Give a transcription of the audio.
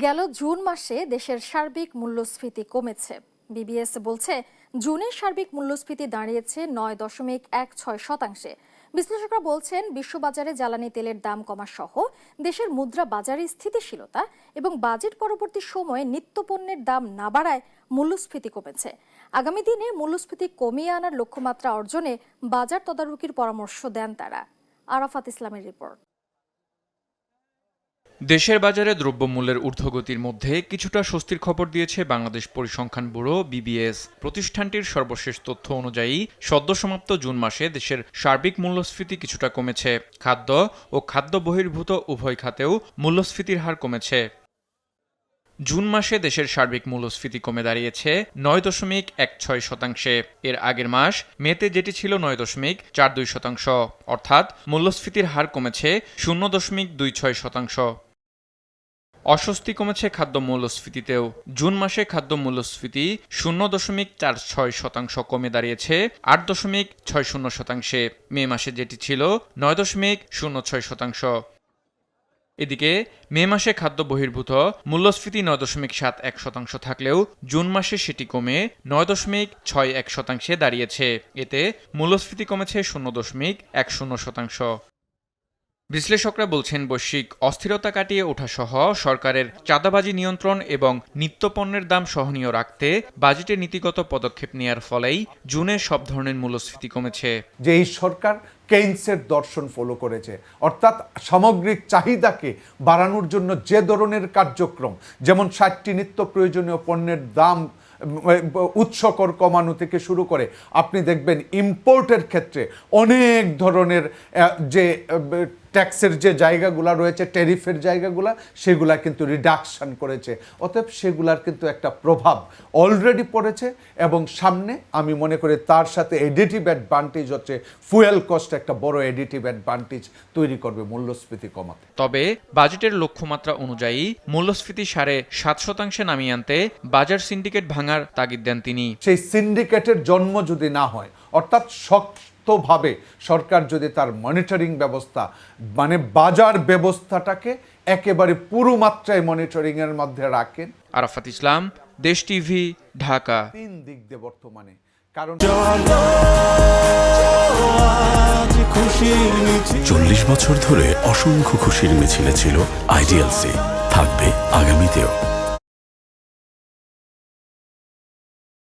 গেল জুন মাসে দেশের সার্বিক মূল্যস্ফীতি কমেছে। বিবিএস বলছে জুনের সার্বিক মূল্যস্ফীতি দাঁড়িয়েছে ৯.16%। বিশ্লেষকরা বলছেন বিশ্ববাজারে জ্বালানি তেলের দাম কমা সহ দেশের মুদ্রা বাজারে স্থিতিশীলতা এবং বাজেট পরবর্তী সময়ে নিত্যপণ্যের দাম না বাড়ায় মূল্যস্ফীতি কমেছে। আগামী দিনে মূল্যস্ফীতি কমিয়ে আনার লক্ষ্যমাত্রা অর্জনে বাজার তদারকির পরামর্শ দেন তারা। আরাফাত ইসলামের রিপোর্ট। দেশের বাজারে দ্রব্যমূল্যের ঊর্ধ্বগতির মধ্যে কিছুটা স্বস্তির খবর দিয়েছে বাংলাদেশ পরিসংখ্যান ব্যুরো বিবিএস। প্রতিষ্ঠানটির সর্বশেষ তথ্য অনুযায়ী সদ্যসমাপ্ত জুন মাসে দেশের সার্বিক মূল্যস্ফীতি কিছুটা কমেছে। খাদ্য ও খাদ্য বহির্ভূত উভয় খাতেও মূল্যস্ফীতির হার কমেছে। জুন মাসে দেশের সার্বিক মূল্যস্ফীতি কমে দাঁড়িয়েছে ৯.16%। এর আগের মাস মেতে যেটি ছিল ৯.42%, অর্থাৎ মূল্যস্ফীতির হার কমেছে 0.26%। অস্বস্তি কমেছে খাদ্য মূল্যস্ফীতিতেও। জুন মাসে খাদ্য মূল্যস্ফীতি 0.46% কমে দাঁড়িয়েছে 8.60%। মে মাসে যেটি ছিল 9.06%। এদিকে মে মাসে খাদ্য বহির্ভূত মূল্যস্ফীতি 9.71% থাকলেও জুন মাসে সেটি কমে 9.61% দাঁড়িয়েছে। এতে মূল্যস্ফীতি কমেছে 0.10%। বিশ্লেষকরা বলছেন বৈশ্বিক অস্থিরতা কাটিয়ে ওঠা সহ সরকারের চাঁদাবাজি নিয়ন্ত্রণ এবং নিত্যপণ্যের দাম সহনীয় রাখতে বাজেটে নীতিগত পদক্ষেপ নেওয়ার ফলেই জুনে সব ধরনের মূল্যস্ফীতি কমেছে। যে এই সরকার কেইনসের দর্শন ফলো করেছে, অর্থাৎ সামগ্রিক চাহিদাকে বাড়ানোর জন্য যে ধরনের কার্যক্রম, যেমন 60টি নিত্য প্রয়োজনীয় পণ্যের দাম উৎস কর কমানো থেকে শুরু করে আপনি দেখবেন ইম্পোর্টের ক্ষেত্রে অনেক ধরনের যে ট্যাক্সের যে জায়গাগুলো রয়েছে, ট্যারিফের জায়গাগুলো, সেগুলা কিন্তু রিডাকশন করেছে। অতএব সেগুলার কিন্তু একটা প্রভাব অলরেডি পড়েছে এবং সামনে আমি মনে করি তার সাথে এডিটিভ অ্যাডভান্টেজ হচ্ছে ফুয়েল কস্ট একটা বড় এডিটিভ অ্যাডভান্টেজ তৈরি করবে মূল্যস্ফীতি কমাতে। তবে বাজেটের লক্ষ্যমাত্রা অনুযায়ী মূল্যস্ফীতি 7.5% নামিয়ে আনতে বাজার সিন্ডিকেট ভাঙার তাগিদ দেন তিনি। সেই সিন্ডিকেটের জন্ম যদি না হয়, অর্থাৎ শক্তভাবে সরকার যদি তার মনিটরিং ব্যবস্থা মানে বাজার ব্যবস্থাটাকে একেবারে পুরো মাত্রায় মনিটরিংয়ের মধ্যে রাখেন। আরাফাত ইসলাম, দেশ টিভি, ঢাকা। 3 দিক দিয়ে বর্তমানে, কারণ 40 বছর ধরে অসংখ্য খুশির মিছিলে ছিল আইডিএলসি, থাকবে আগামীতেও।